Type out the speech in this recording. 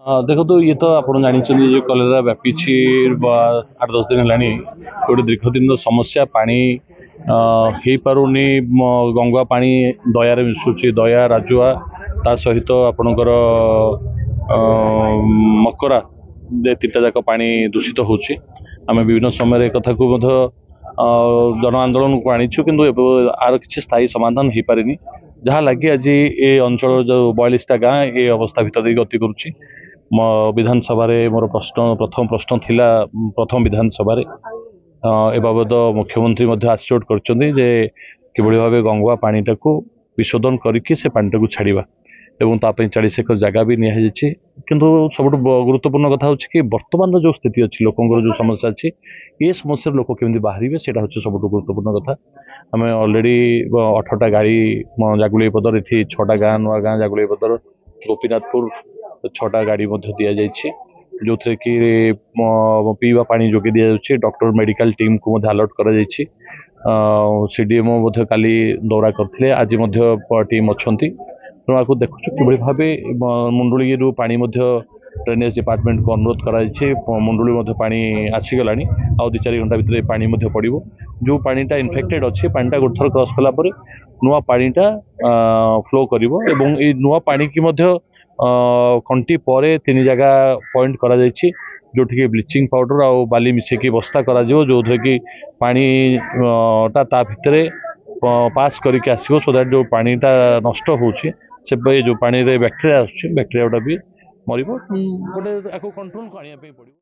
ଦେଖନ୍ତୁ ଇଏ ତ ଆପଣ ଜାଣିଛନ୍ତି ଯେ କଲେରା ବ୍ୟାପିଛି ବା 8-10 ଦିନ ହେଲାଣି ଗୋଟେ ଦୀର୍ଘ ଦିନର ସମସ୍ୟା ପାଣି ହେଇପାରୁନି ଗଙ୍ଗୁଆ ପାଣି ଦୟାରେ ମିଶୁଛି ଦୟା ରାଜୁଆ ତା ସହିତ ଆପଣଙ୍କର ମକରା ତିନିଟା ଯାକ ପାଣି ଦୂଷିତ ହେଉଛି ଆମେ ବିଭିନ୍ନ ସମୟରେ ଏ କଥାକୁ ମଧ୍ୟ ଜନ ଆନ୍ଦୋଳନକୁ ଆଣିଛୁ କିନ୍ତୁ ଏବେ ଆର କିଛି ସ୍ଥାୟୀ ସମାଧାନ ହେଇପାରିନି ଯାହା ଲାଗି ଆଜି ଏ ଅଞ୍ଚଳ ଯେଉଁ 42ଟା ଗାଁ ଏ ଅବସ୍ଥା ଭିତରେ ଦେଇ ଗତି କରୁଛି विधानसभा मोर प्रथम प्रश्न थिला प्रथम विधानसभा ए बाबद मुख्यमंत्री आश्योर्ड कर भाव गंगुआ पानीटा को विशोधन करके से पानीटा को छाड़ा एवं 40 एकर जगह भी निजी किंतु सब गुरुत्वपूर्ण कथा हूँ कि बर्तमान जो स्थिति अच्छी लोकंर जो समस्या अच्छी ये समस्या लोक केमी बाहर से सब गुरुत्वपूर्ण कथा आम अलरेडी 18टा गाड़ी जागुलेपदर ये 6टा गाँ नुआ गाँ जागुलेपदर गोपीनाथपुर 6टा गाड़ी दि जाइए जो थे कि पीवा पानी जोगे दि जाए डॉक्टर मेडिकल टीम को अलर्ट कर सीडीएमओ काली दौरा करते आज टीम अच्छा तेणु आपको देखु कि भाव मुंडुली पानी ड्रेनेज डिपार्टमेंट को अनुरोध कर मुंडुली पानी आसीगला आ 2-4 घंटा भितर पानी पड़ो जो पानीटा इनफेक्टेड अच्छे पानीटा गोटे थर क्रॉस कलापर नुआ पानीटा फ्लो कर नुआ पानी की कंटी पर 3 जगह पॉइंट करा जो ब्लीचिंग पाउडर आ बाली मिसेकी बस्ता करा जो थे कि पानी ता भितर पास करके आसो सो दैट जो पानीटा नष्ट होची से जो पानी रे बैक्टेरिया आछे बैक्टेरिया भी मरिबो गोटे कंट्रोल को आनिया पे पड़िबो।